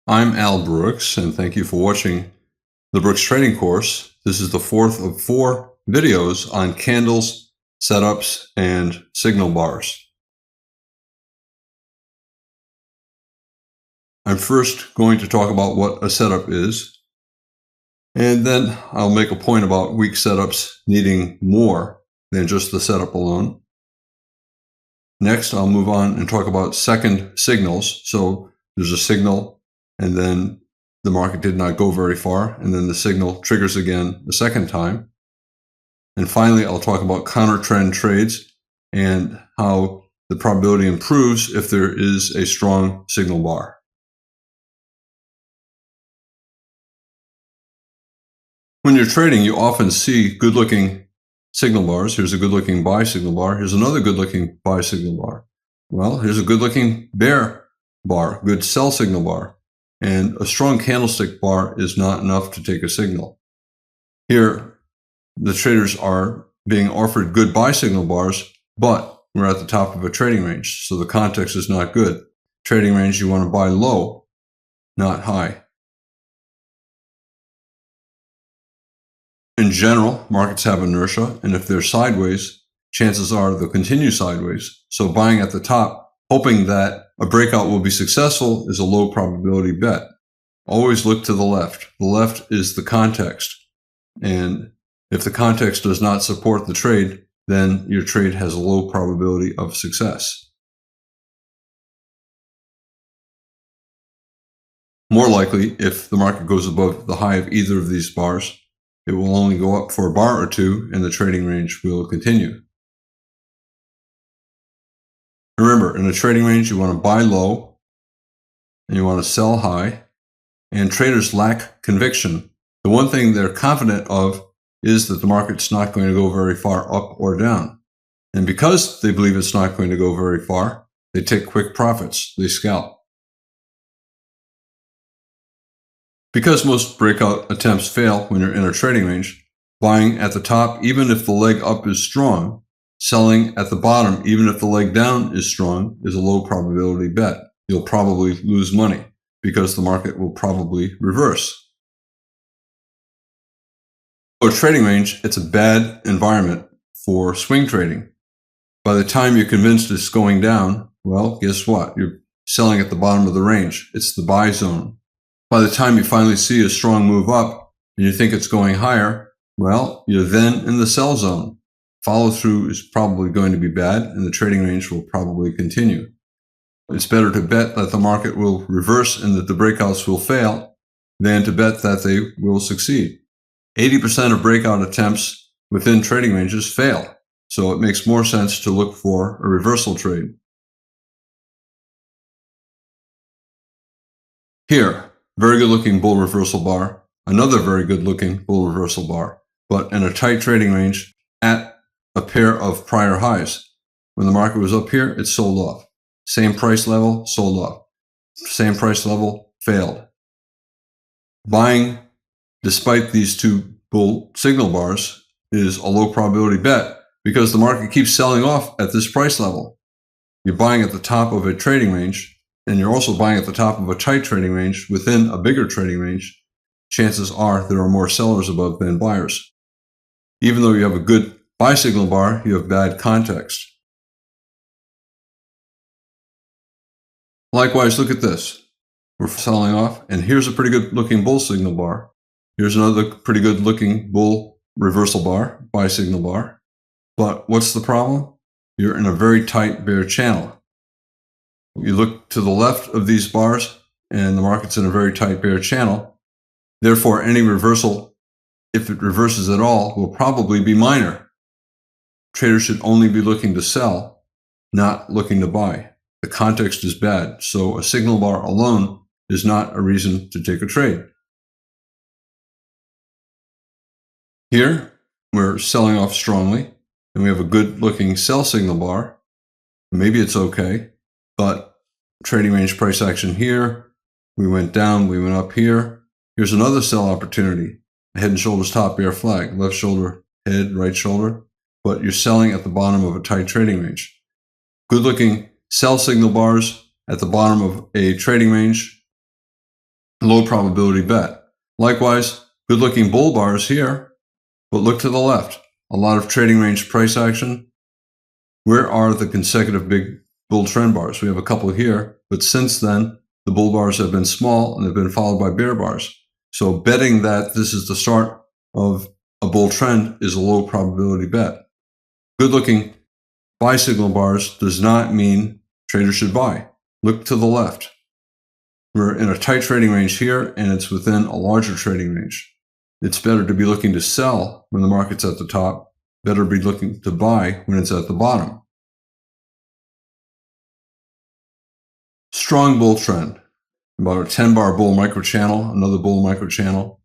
I'm Al Brooks, and thank you for watching the Brooks Trading course. This is the fourth of 4 videos on candles, setups, and signal bars. I'm first going to talk about what a setup is, and then I'll make a point about weak setups needing more than just the setup alone. Next, I'll move on and talk about second signals. So there's a signal, and then the market did not go very far, and then the signal triggers again the second time. And finally, I'll talk about counter trend trades and how the probability improves if there is a strong signal bar. When you're trading, you often see good-looking signal bars. Here's a good-looking buy signal bar. Here's another good-looking buy signal bar. Well, here's a good-looking bear bar, good sell signal bar. And a strong candlestick bar is not enough to take a signal. Here, the traders are being offered good buy signal bars, but we're at the top of a trading range, so the context is not good. Trading range, you want to buy low, not high. In general, markets have inertia, and if they're sideways, chances are they'll continue sideways. So buying at the top, hoping that a breakout will be successful, is a low probability bet. Always look to the left. The left is the context. And if the context does not support the trade, then your trade has a low probability of success. More likely, if the market goes above the high of either of these bars, it will only go up for a bar or two, and the trading range will continue. Remember, in a trading range, you want to buy low, and you want to sell high, and traders lack conviction. The one thing they're confident of is that the market's not going to go very far up or down. And because they believe it's not going to go very far, they take quick profits, they scalp. Because most breakout attempts fail when you're in a trading range, buying at the top, even if the leg up is strong, selling at the bottom, even if the leg down is strong, is a low probability bet. You'll probably lose money because the market will probably reverse. For a trading range, it's a bad environment for swing trading. By the time you're convinced it's going down, well, guess what? You're selling at the bottom of the range. It's the buy zone. By the time you finally see a strong move up and you think it's going higher, well, you're then in the sell zone. Follow through is probably going to be bad, and the trading range will probably continue. It's better to bet that the market will reverse and that the breakouts will fail than to bet that they will succeed. 80% of breakout attempts within trading ranges fail, so it makes more sense to look for a reversal trade. Here, very good looking bull reversal bar, another very good looking bull reversal bar, but in a tight trading range at a pair of prior highs. When the market was up here, it sold off. Same price level, sold off. Same price level, failed. Buying, despite these two bull signal bars, is a low probability bet because the market keeps selling off at this price level. You're buying at the top of a trading range, and you're also buying at the top of a tight trading range within a bigger trading range. Chances are there are more sellers above than buyers. Even though you have a good buy signal bar, you have bad context. Likewise, look at this. We're selling off, and here's a pretty good looking bull signal bar. Here's another pretty good looking bull reversal bar, buy signal bar. But what's the problem? You're in a very tight bear channel. You look to the left of these bars, and the market's in a very tight bear channel. Therefore, any reversal, if it reverses at all, will probably be minor. Traders should only be looking to sell, not looking to buy. The context is bad, so a signal bar alone is not a reason to take a trade. Here, we're selling off strongly, and we have a good-looking sell signal bar. Maybe it's okay, but trading range price action here, we went down, we went up here. Here's another sell opportunity. A head and shoulders top bear flag, left shoulder, head, right shoulder, but you're selling at the bottom of a tight trading range. Good looking sell signal bars at the bottom of a trading range low probability bet. Likewise, good looking bull bars here, but look to the left. A lot of trading range price action. Where are the consecutive big bull trend bars? We have a couple here, but since then, the bull bars have been small and have been followed by bear bars. So betting that this is the start of a bull trend is a low probability bet. Good looking buy signal bars does not mean traders should buy. Look to the left. We're in a tight trading range here, and it's within a larger trading range. It's better to be looking to sell when the market's at the top, better be looking to buy when it's at the bottom. Strong bull trend. About a 10-bar bull microchannel, another bull microchannel.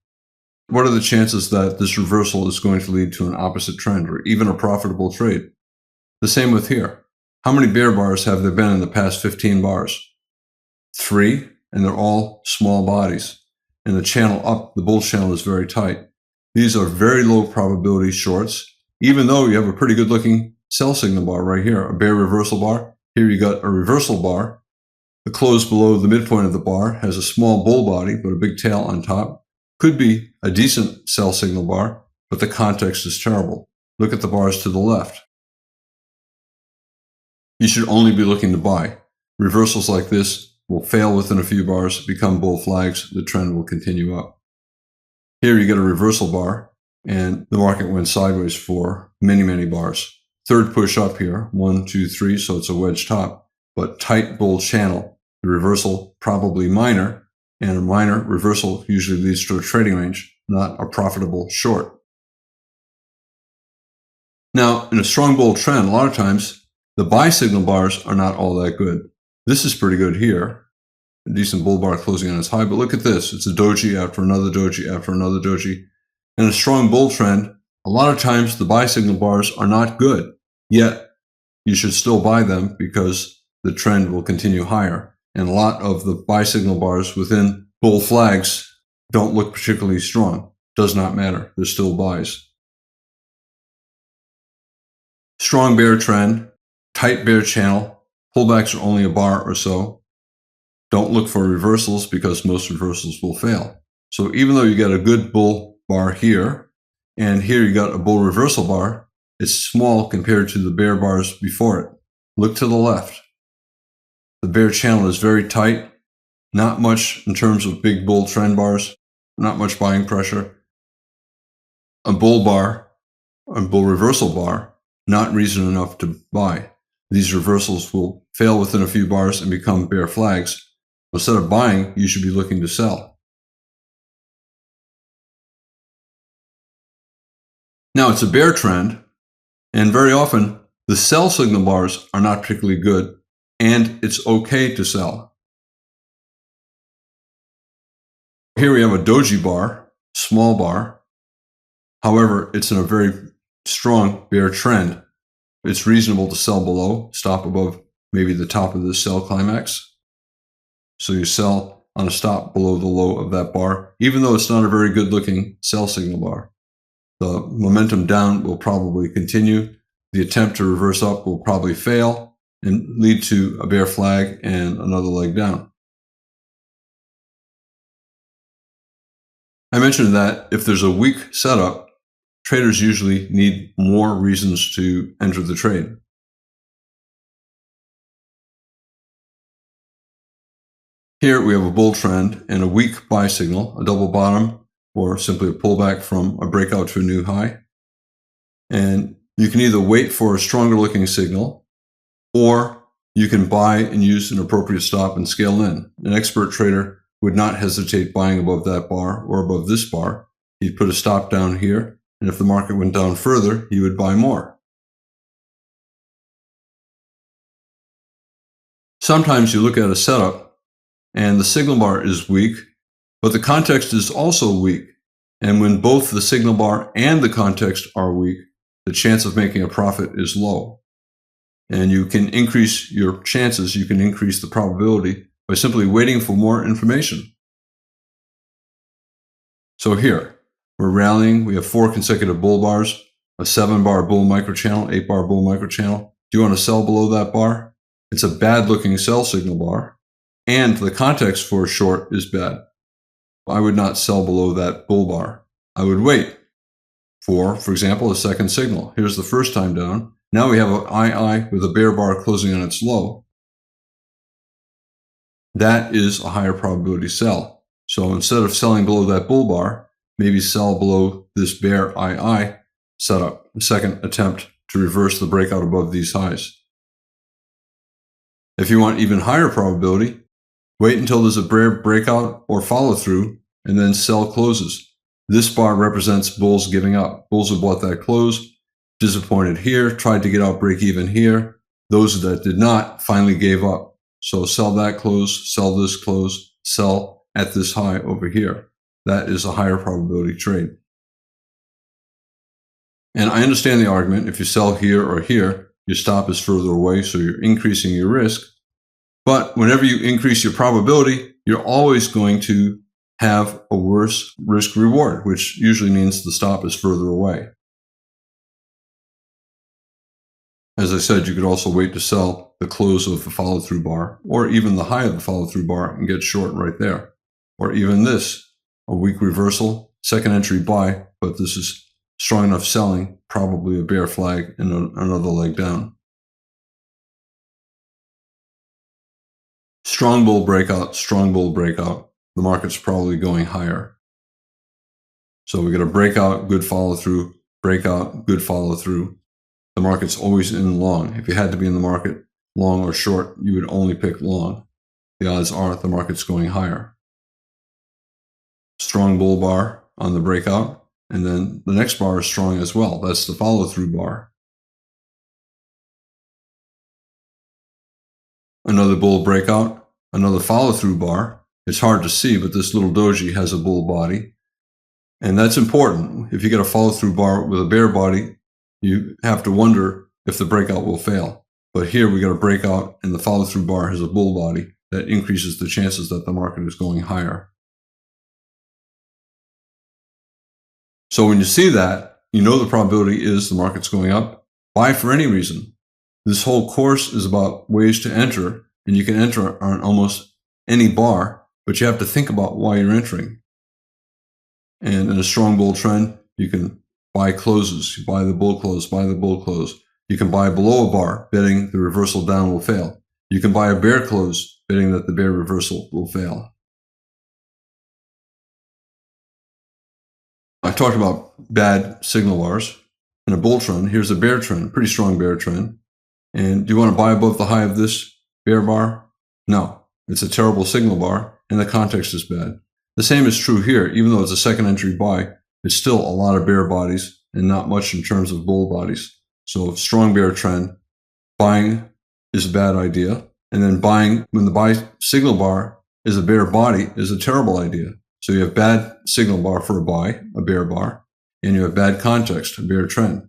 What are the chances that this reversal is going to lead to an opposite trend or even a profitable trade? The same with here. How many bear bars have there been in the past 15 bars? 3, and they're all small bodies. And the channel up, the bull channel is very tight. These are very low probability shorts, even though you have a pretty good looking sell signal bar right here, a bear reversal bar. Here you got a reversal bar. The close below the midpoint of the bar has a small bull body, but a big tail on top. Could be a decent sell signal bar, but the context is terrible. Look at the bars to the left. You should only be looking to buy. Reversals like this will fail within a few bars, become bull flags, the trend will continue up. Here you get a reversal bar, and the market went sideways for many, many bars. Third push up here, 1, 2, 3, so it's a wedge top, but tight bull channel. The reversal probably minor, and a minor reversal usually leads to a trading range, not a profitable short. Now, in a strong bull trend, a lot of times, the buy signal bars are not all that good. This is pretty good here. A decent bull bar closing on its high, but look at this. It's a doji after another doji after another doji. In a strong bull trend, a lot of times the buy signal bars are not good, yet you should still buy them because the trend will continue higher. And a lot of the buy signal bars within bull flags don't look particularly strong. Does not matter. They're still buys. Strong bear trend, tight bear channel. Pullbacks are only a bar or so. Don't look for reversals because most reversals will fail. So even though you got a good bull bar here, and here you got a bull reversal bar, it's small compared to the bear bars before it. Look to the left. The bear channel is very tight, not much in terms of big bull trend bars, not much buying pressure. A bull bar, a bull reversal bar, not reason enough to buy. These reversals will fail within a few bars and become bear flags. Instead of buying, you should be looking to sell. Now it's a bear trend, and very often the sell signal bars are not particularly good, and it's okay to sell. Here we have a doji bar, small bar. However, it's in a very strong bear trend. It's reasonable to sell below, stop above maybe the top of the sell climax. So you sell on a stop below the low of that bar, even though it's not a very good looking sell signal bar. The momentum down will probably continue. The attempt to reverse up will probably fail and lead to a bear flag and another leg down. I mentioned that if there's a weak setup, traders usually need more reasons to enter the trade. Here we have a bull trend and a weak buy signal, a double bottom, or simply a pullback from a breakout to a new high. And you can either wait for a stronger looking signal, or you can buy and use an appropriate stop and scale in. An expert trader would not hesitate buying above that bar or above this bar. He'd put a stop down here, and if the market went down further, he would buy more. Sometimes you look at a setup and the signal bar is weak, but the context is also weak. And when both the signal bar and the context are weak, the chance of making a profit is low. And you can increase your chances, you can increase the probability by simply waiting for more information. So here, we're rallying. We have 4 consecutive bull bars, a 7-bar bull microchannel, 8-bar bull microchannel. Do you want to sell below that bar? It's a bad looking sell signal bar, and the context for a short is bad. I would not sell below that bull bar. I would wait for example, a second signal. Here's the first time down. Now we have an II with a bear bar closing on its low. That is a higher probability sell. So instead of selling below that bull bar, maybe sell below this bear II setup, a second attempt to reverse the breakout above these highs. If you want even higher probability, wait until there's a bear breakout or follow through and then sell closes. This bar represents bulls giving up. Bulls have bought that close, disappointed here, tried to get out break even here. Those that did not finally gave up. So sell that close, sell this close, sell at this high over here. That is a higher probability trade. And I understand the argument. If you sell here or here, your stop is further away, so you're increasing your risk. But whenever you increase your probability, you're always going to have a worse risk reward, which usually means the stop is further away. As I said, you could also wait to sell the close of the follow-through bar, or even the high of the follow-through bar and get short right there. Or even this, a weak reversal, second entry buy, but this is strong enough selling, probably a bear flag and another leg down. Strong bull breakout, strong bull breakout. The market's probably going higher. So we get a breakout, good follow through, breakout, good follow through. The market's always in long. If you had to be in the market long or short, you would only pick long. The odds are the market's going higher. Strong bull bar on the breakout, and then the next bar is strong as well. That's the follow through bar. Another bull breakout, another follow through bar. It's hard to see, but this little doji has a bull body. And that's important. If you get a follow-through bar with a bear body, you have to wonder if the breakout will fail. But here we got a breakout and the follow-through bar has a bull body. That increases the chances that the market is going higher. So when you see that, you know the probability is the market's going up. Buy for any reason. This whole course is about ways to enter, and you can enter on almost any bar. But you have to think about why you're entering. And in a strong bull trend, you can buy closes. You buy the bull close, buy the bull close. You can buy below a bar, betting the reversal down will fail. You can buy a bear close, betting that the bear reversal will fail. I talked about bad signal bars. In a bull trend, here's a bear trend, pretty strong bear trend. And do you want to buy above the high of this bear bar? No, it's a terrible signal bar. And the context is bad. The same is true here. Even though it's a second entry buy, it's still a lot of bear bodies and not much in terms of bull bodies. So strong bear trend, buying is a bad idea. And then buying when the buy signal bar is a bear body is a terrible idea. So you have bad signal bar for a buy, a bear bar, and you have bad context, a bear trend.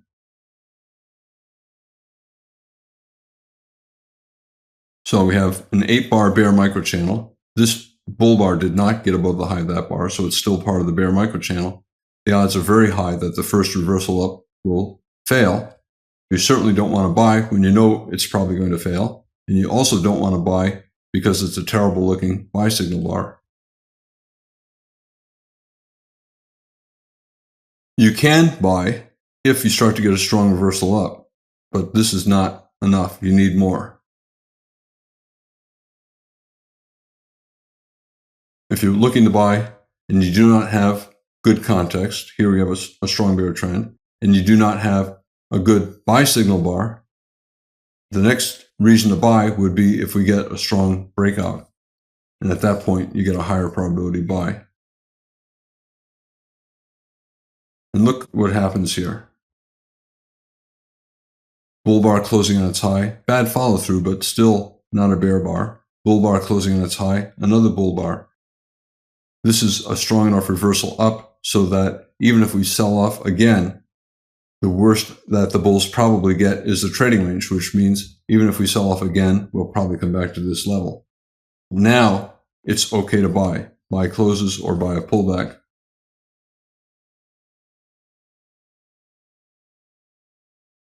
So we have an 8-bar bear microchannel. This bull bar did not get above the high of that bar, so it's still part of the bear microchannel. The odds are very high that the first reversal up will fail. You certainly don't want to buy when you know it's probably going to fail. And you also don't want to buy because it's a terrible looking buy signal bar. You can buy if you start to get a strong reversal up, but this is not enough. You need more. If you're looking to buy and you do not have good context, here we have a strong bear trend, and you do not have a good buy signal bar, the next reason to buy would be if we get a strong breakout. And at that point, you get a higher probability buy. And look what happens here. Bull bar closing on its high, bad follow through, but still not a bear bar. Bull bar closing on its high, another bull bar. This is a strong enough reversal up so that even if we sell off again, the worst that the bulls probably get is the trading range, which means even if we sell off again, we'll probably come back to this level. Now it's okay to buy closes or buy a pullback.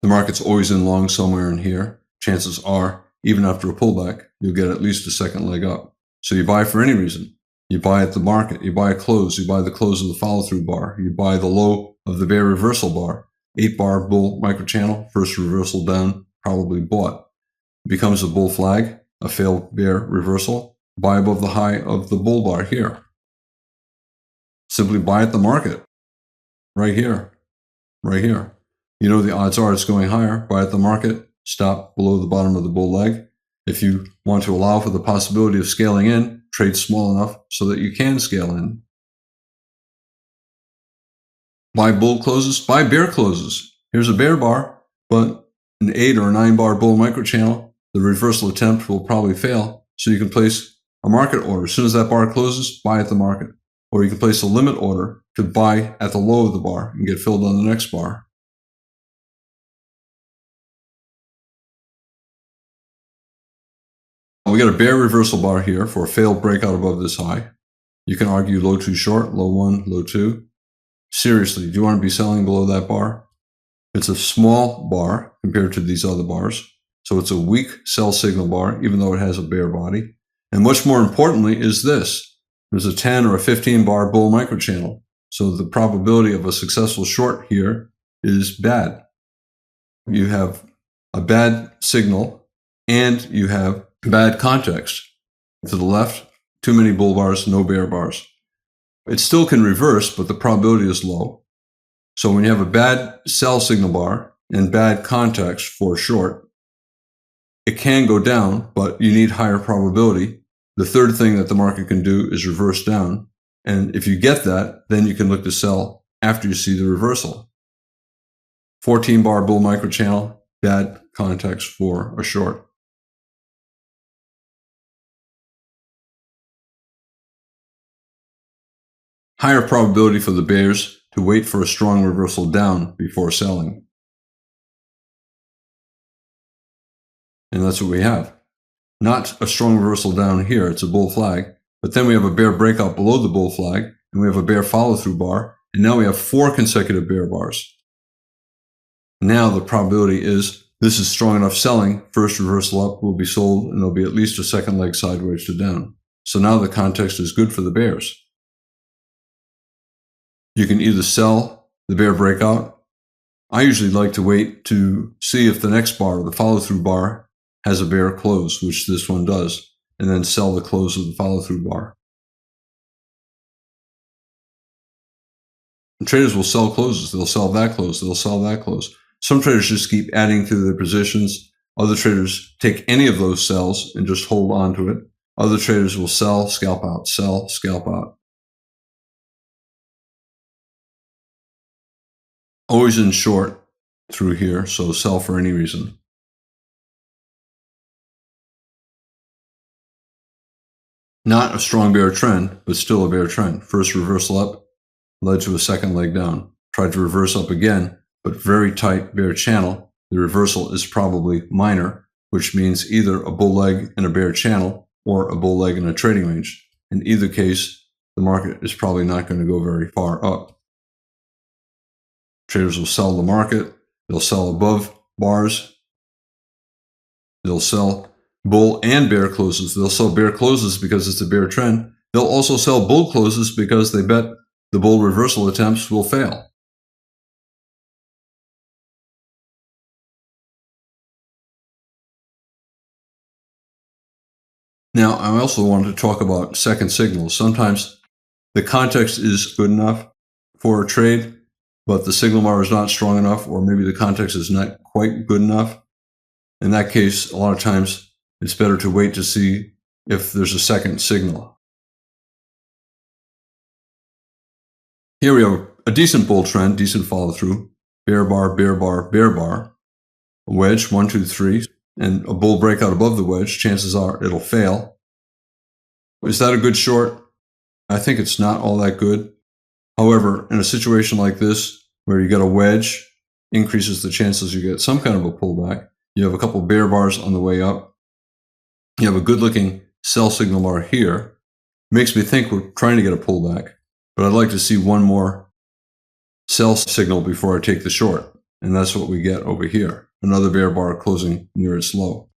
The market's always in long somewhere in here. Chances are, even after a pullback, you'll get at least a second leg up. So you buy for any reason. You buy at the market. You buy a close. You buy the close of the follow-through bar. You buy the low of the bear reversal bar. 8-bar bull microchannel, first reversal down, probably bought. It becomes a bull flag, a failed bear reversal. Buy above the high of the bull bar here. Simply buy at the market. Right here. Right here. You know the odds are it's going higher. Buy at the market. Stop below the bottom of the bull leg. If you want to allow for the possibility of scaling in, trade small enough so that you can scale in. Buy bull closes, buy bear closes. Here's a bear bar, but an 8 or 9-bar bull microchannel, the reversal attempt will probably fail, so you can place a market order. As soon as that bar closes, buy at the market. Or you can place a limit order to buy at the low of the bar and get filled on the next bar. We got a bear reversal bar here for a failed breakout above this high. You can argue low 2 short, low 1, low 2. Seriously, do you want to be selling below that bar? It's a small bar compared to these other bars. So it's a weak sell signal bar, even though it has a bear body. And much more importantly is this. There's a 10 or a 15-bar bull microchannel. So the probability of a successful short here is bad. You have a bad signal and you have bad context. To the left, too many bull bars, no bear bars. It still can reverse, but the probability is low. So when you have a bad sell signal bar and bad context for short, it can go down, but you need higher probability. The third thing that the market can do is reverse down. And if you get that, then you can look to sell after you see the reversal. 14-bar bull microchannel, bad context for a short. Higher probability for the bears to wait for a strong reversal down before selling. And that's what we have. Not a strong reversal down here, it's a bull flag, but then we have a bear breakout below the bull flag, and we have a bear follow-through bar, and now we have 4 consecutive bear bars. Now the probability is this is strong enough selling, first reversal up will be sold, and there'll be at least a second leg sideways to down. So now the context is good for the bears. You can either sell the bear breakout. I usually like to wait to see if the next bar, the follow-through bar, has a bear close, which this one does, and then sell the close of the follow-through bar. And traders will sell closes. They'll sell that close. They'll sell that close. Some traders just keep adding to their positions. Other traders take any of those sells and just hold on to it. Other traders will sell, scalp out, sell, scalp out. Always in short through here, so sell for any reason. Not a strong bear trend, but still a bear trend. First reversal up led to a second leg down. Tried to reverse up again, but very tight bear channel. The reversal is probably minor, which means either a bull leg in a bear channel or a bull leg in a trading range. In either case, the market is probably not going to go very far up. Traders will sell the market. They'll sell above bars. They'll sell bull and bear closes. They'll sell bear closes because it's a bear trend. They'll also sell bull closes because they bet the bull reversal attempts will fail. Now, I also wanted to talk about second signals. Sometimes the context is good enough for a trade, but the signal bar is not strong enough, or maybe the context is not quite good enough. In that case, a lot of times it's better to wait to see if there's a second signal. Here we have a decent bull trend, decent follow through, bear bar, bear bar, bear bar, a wedge, 1, 2, 3, and a bull breakout above the wedge. Chances are it'll fail. Is that a good short? I think it's not all that good. However, in a situation like this, where you get a wedge, increases the chances you get some kind of a pullback. You have a couple bear bars on the way up. You have a good-looking sell signal bar here. Makes me think we're trying to get a pullback, but I'd like to see one more sell signal before I take the short, and that's what we get over here. Another bear bar closing near its low.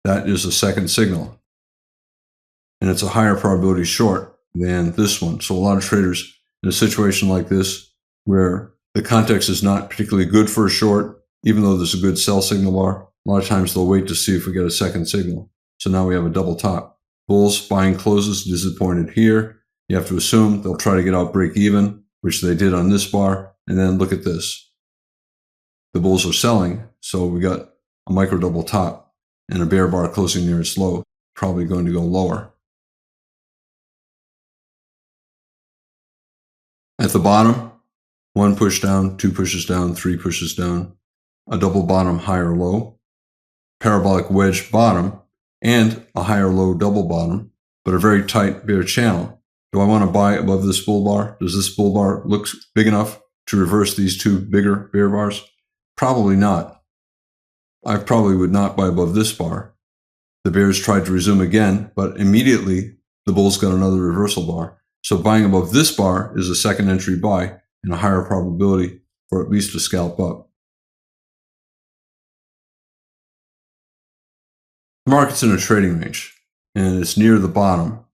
That is a second signal. and it's a higher probability short than this one. So a lot of traders in a situation like this, where the context is not particularly good for a short, even though there's a good sell signal bar, a lot of times they'll wait to see if we get a second signal. So now we have a double top. Bulls buying closes, disappointed here. You have to assume they'll try to get out break even, which they did on this bar. And then look at this. The bulls are selling, so we got a micro double top and a bear bar closing near its low, probably going to go lower. At the bottom, 1 push down, 2 pushes down, 3 pushes down, a double bottom higher low, parabolic wedge bottom, and a higher low double bottom, but a very tight bear channel. Do I want to buy above this bull bar? Does this bull bar look big enough to reverse these two bigger bear bars? Probably not. I probably would not buy above this bar. The bears tried to resume again, but immediately the bulls got another reversal bar. So buying above this bar is a second entry buy and a higher probability for at least a scalp up. The market's in a trading range, and it's near the bottom,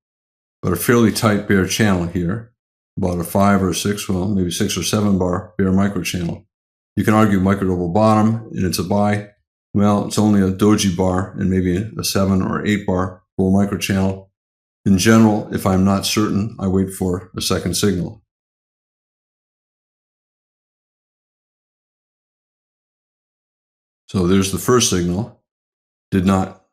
but a fairly tight bear channel here, about a 5 or 6, well, maybe 6 or 7 bar bear micro channel. You can argue micro double bottom, and it's a buy. Well, it's only a doji bar and maybe a 7 or 8 bar bull micro channel. In general, if I'm not certain, I wait for a second signal. So there's the first signal. Did not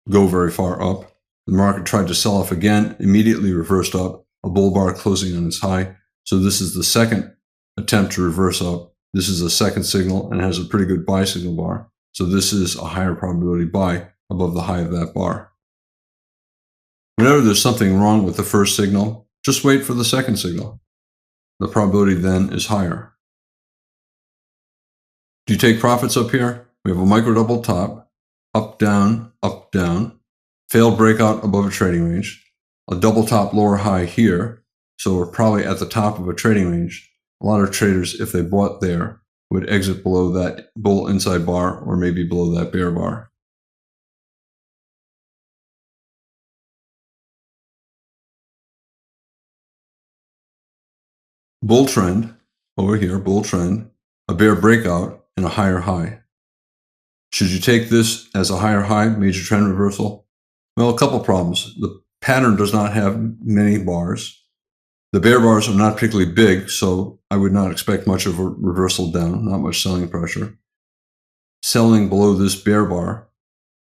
go very far up. The market tried to sell off again, immediately reversed up, a bull bar closing on its high. So this is the second attempt to reverse up. This is a second signal and has a pretty good buy signal bar. So this is a higher probability buy above the high of that bar. Whenever there's something wrong with the first signal, just wait for the second signal. The probability then is higher. Do you take profits up here? We have a micro double top, up, down, failed breakout above a trading range, a double top lower high here. So we're probably at the top of a trading range. A lot of traders, if they bought there, would exit below that bull inside bar or maybe below that bear bar. Bull trend over here, bull trend, a bear breakout and a higher high. Should you take this as a higher high, major trend reversal? Well, a couple problems. The pattern does not have many bars. The bear bars are not particularly big, so I would not expect much of a reversal down, not much selling pressure. Selling below this bear bar,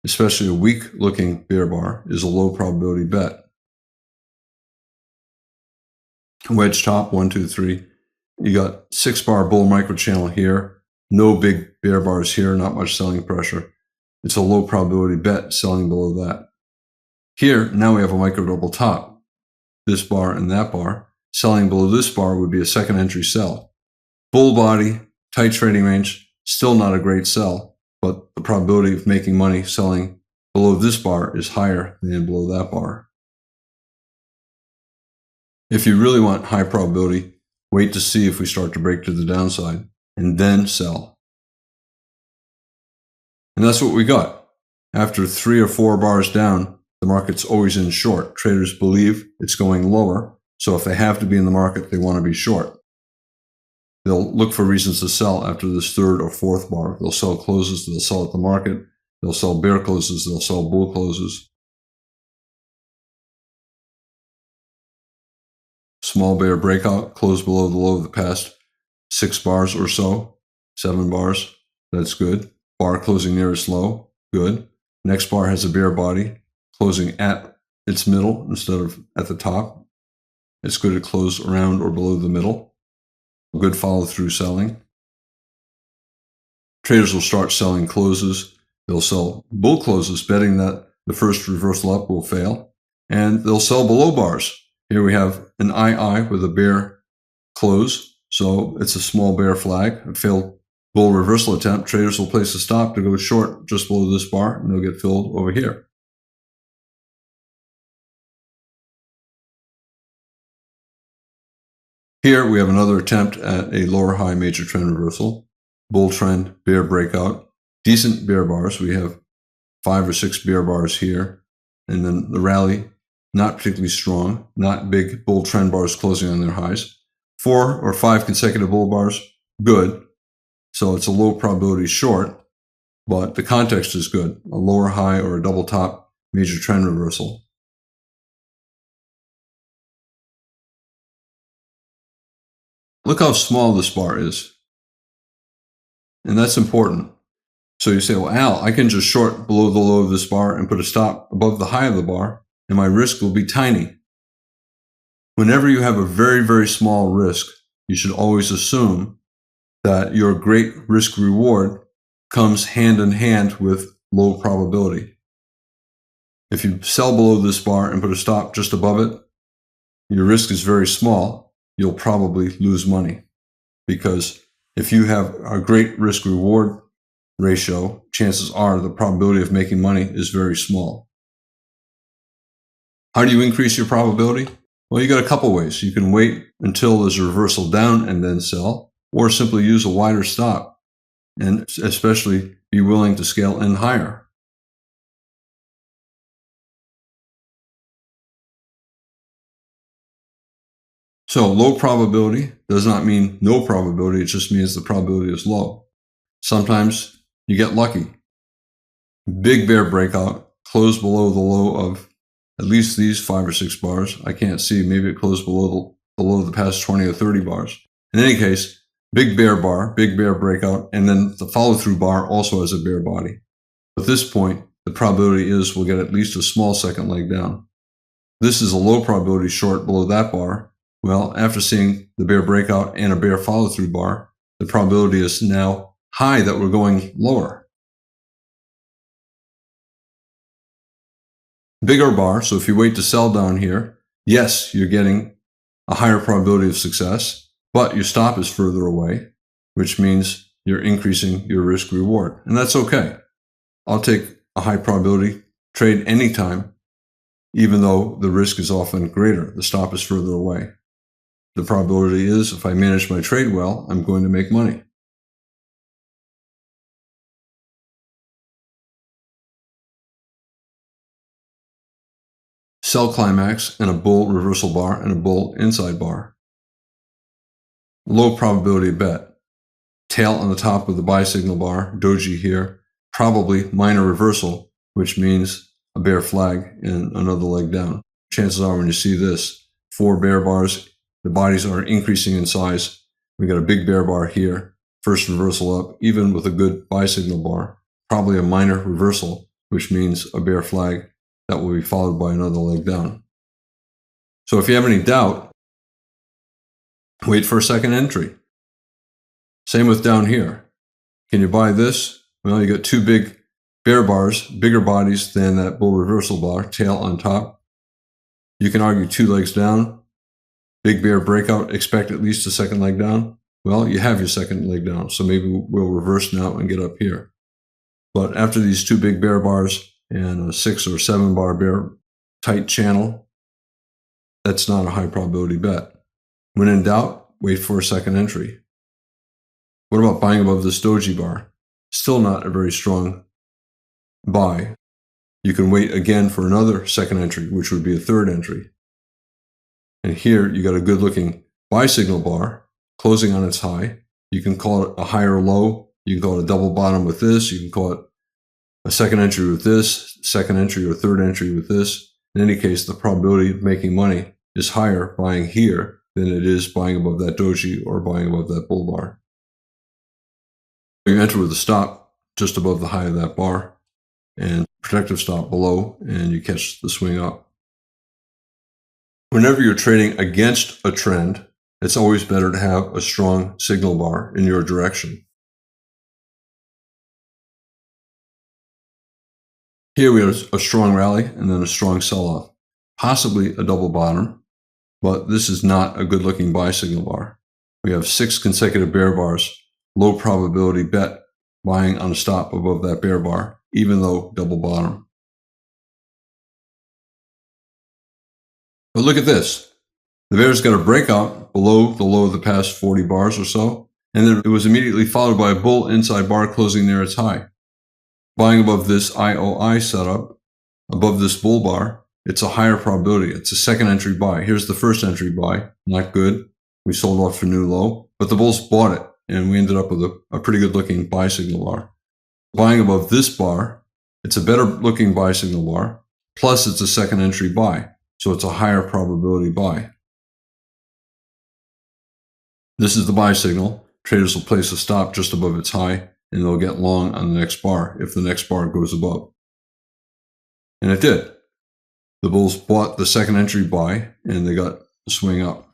especially a weak-looking bear bar, is a low probability bet. Wedge top, 1, 2, 3. You got 6 bar bull micro channel here. No big bear bars here, not much selling pressure. It's a low probability bet selling below that. Here, now we have a micro double top. This bar and that bar. Selling below this bar would be a second entry sell. Bull body, tight trading range, still not a great sell, but the probability of making money selling below this bar is higher than below that bar. If you really want high probability, wait to see if we start to break to the downside and then sell. And that's what we got. After 3 or 4 bars down, the market's always in short. Traders believe it's going lower, so if they have to be in the market, they want to be short. They'll look for reasons to sell after this 3rd or 4th bar. They'll sell closes, they'll sell at the market, they'll sell bear closes, they'll sell bull closes. Small bear breakout, close below the low of the past 6 bars or so, 7 bars, that's good. Bar closing near its low, good. Next bar has a bear body, closing at its middle instead of at the top. It's good to close around or below the middle. Good follow through selling. Traders will start selling closes. They'll sell bull closes, betting that the first reversal up will fail. And they'll sell below bars. Here we have an II with a bear close. So it's a small bear flag, a failed bull reversal attempt. Traders will place a stop to go short just below this bar, and they'll get filled over here. Here we have another attempt at a lower high major trend reversal. Bull trend, bear breakout, decent bear bars. We have 5 or 6 bear bars here, and then the rally not particularly strong, not big bull trend bars closing on their highs. 4 or 5 consecutive bull bars, good. So it's a low probability short, but the context is good. A lower high or a double top major trend reversal. Look how small this bar is. And that's important. So you say, well, Al, I can just short below the low of this bar and put a stop above the high of the bar, and my risk will be tiny. Whenever you have a very, very small risk, you should always assume that your great risk reward comes hand in hand with low probability. If you sell below this bar and put a stop just above it, your risk is very small. You'll probably lose money, because if you have a great risk reward ratio, chances are the probability of making money is very small. How do you increase your probability? Well, you got a couple ways. You can wait until there's a reversal down and then sell, or simply use a wider stop, and especially be willing to scale in higher. So low probability does not mean no probability. It just means the probability is low. Sometimes you get lucky. Big bear breakout, close below the low of at least these 5 or 6 bars. I can't see. Maybe it closed below the past 20 or 30 bars. In any case, big bear bar, big bear breakout, and then the follow-through bar also has a bear body. At this point, the probability is we'll get at least a small second leg down. This is a low probability short below that bar. Well, after seeing the bear breakout and a bear follow-through bar, the probability is now high that we're going lower. Bigger bar, so if you wait to sell down here, yes, you're getting a higher probability of success, but your stop is further away, which means you're increasing your risk reward. And that's okay. I'll take a high probability trade anytime, even though the risk is often greater. The stop is further away. The probability is if I manage my trade well, I'm going to make money. Sell climax and a bull reversal bar and a bull inside bar. Low probability bet. Tail on the top of the buy signal bar, doji here, probably minor reversal, which means a bear flag and another leg down. Chances are when you see this, 4 bear bars, the bodies are increasing in size. We got a big bear bar here, first reversal up, even with a good buy signal bar, probably a minor reversal, which means a bear flag that will be followed by another leg down. So if you have any doubt, wait for a second entry. Same with down here. Can you buy this? Well, you got 2 big bear bars, bigger bodies than that bull reversal bar, tail on top. You can argue 2 legs down. Big bear breakout, expect at least a second leg down. Well, you have your second leg down, so maybe we'll reverse now and get up here. But after these 2 big bear bars and a 6 or 7 bar bear tight channel, that's not a high probability bet. When in doubt, wait for a second entry. What about buying above this doji bar? Still not a very strong buy. You can wait again for another second entry, which would be a third entry. And here you got a good looking buy signal bar closing on its high. You can call it a high or low. You can call it a double bottom with this. You can call it a second entry with this, second entry or third entry with this. In any case, the probability of making money is higher buying here than it is buying above that doji or buying above that bull bar. You enter with a stop just above the high of that bar and protective stop below, and you catch the swing up. Whenever you're trading against a trend, it's always better to have a strong signal bar in your direction. Here we have a strong rally and then a strong sell-off, possibly a double bottom, but this is not a good-looking buy signal bar. We have 6 consecutive bear bars, low probability bet buying on a stop above that bear bar, even though double bottom. But look at this. The bear's got a breakout below the low of the past 40 bars or so, and then it was immediately followed by a bull inside bar closing near its high. Buying above this IOI setup, above this bull bar, it's a higher probability. It's a second entry buy. Here's the first entry buy. Not good. We sold off for new low, but the bulls bought it, and we ended up with a pretty good looking buy signal bar. Buying above this bar, it's a better looking buy signal bar, plus it's a second entry buy, so it's a higher probability buy. This is the buy signal. Traders will place a stop just above its high, and they'll get long on the next bar if the next bar goes above. And it did. The bulls bought the second entry buy, and they got a swing up.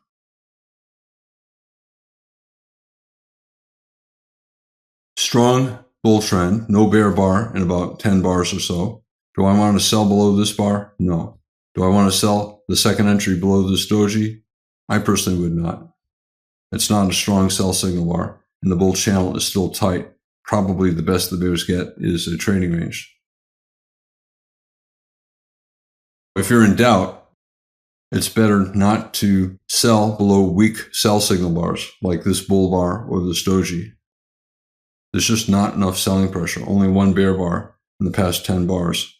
Strong bull trend, no bear bar in about 10 bars or so. Do I want to sell below this bar? No. Do I want to sell the second entry below this doji? I personally would not. It's not a strong sell signal bar, and the bull channel is still tight. Probably the best the bears get is a trading range. If you're in doubt, it's better not to sell below weak sell signal bars like this bull bar or this doji. There's just not enough selling pressure, only one bear bar in the past 10 bars.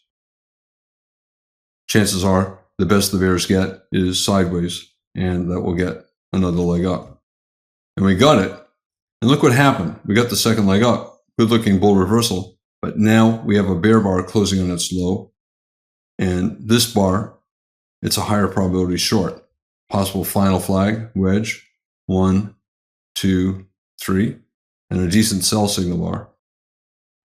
Chances are the best the bears get is sideways, and that will get another leg up. And we got it. And look what happened. We got the second leg up. Good looking bull reversal. But now we have a bear bar closing on its low. And this bar, it's a higher probability short. Possible final flag, wedge, 1, 2, 3. And a decent sell signal bar.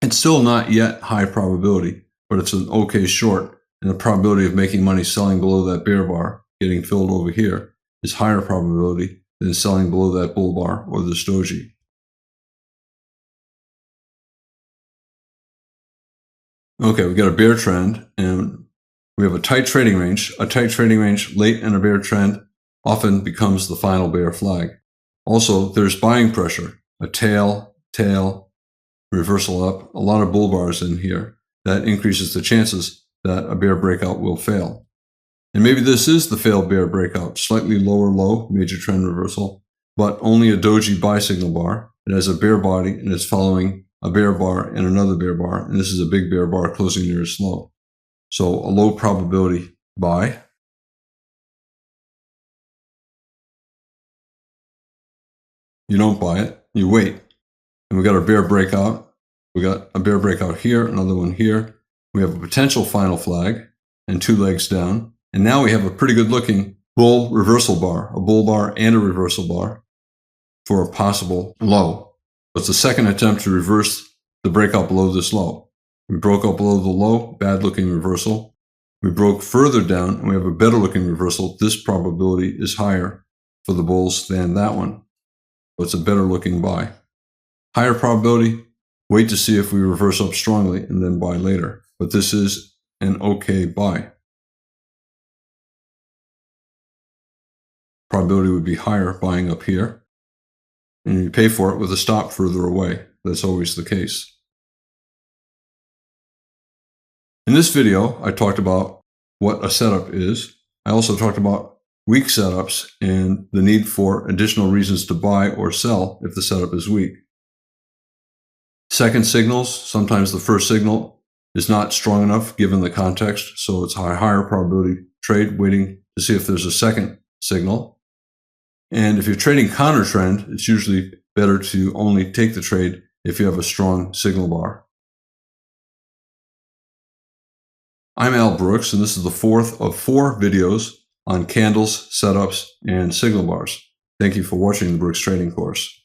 It's still not yet high probability, but it's an okay short, and the probability of making money selling below that bear bar, getting filled over here, is higher probability than selling below that bull bar or this doji. Okay, we got a bear trend, and we have a tight trading range. A tight trading range late in a bear trend often becomes the final bear flag. Also, there's buying pressure. A tail, reversal up, a lot of bull bars in here. That increases the chances that a bear breakout will fail. And maybe this is the failed bear breakout, slightly lower low, major trend reversal, but only a doji buy signal bar. It has a bear body, and it's following a bear bar and another bear bar, and this is a big bear bar closing near its low. So a low probability buy. You don't buy it. You wait. And we got our bear breakout. We got a bear breakout here, another one here. We have a potential final flag and 2 legs down. And now we have a pretty good looking bull reversal bar, a bull bar and a reversal bar for a possible low. It's the second attempt to reverse the breakout below this low. We broke up below the low, bad looking reversal. We broke further down and we have a better looking reversal. This probability is higher for the bulls than that one. So it's a better looking buy. Higher probability, wait to see if we reverse up strongly and then buy later. But this is an okay buy. Probability would be higher buying up here. And you pay for it with a stop further away. That's always the case. In this video, I talked about what a setup is. I also talked about weak setups and the need for additional reasons to buy or sell if the setup is weak. Second signals, sometimes the first signal is not strong enough given the context, so it's a higher probability trade waiting to see if there's a second signal. And if you're trading counter trend, it's usually better to only take the trade if you have a strong signal bar. I'm Al Brooks, and this is the 4th of 4 videos on candles, setups, and signal bars. Thank you for watching the Brooks Trading course.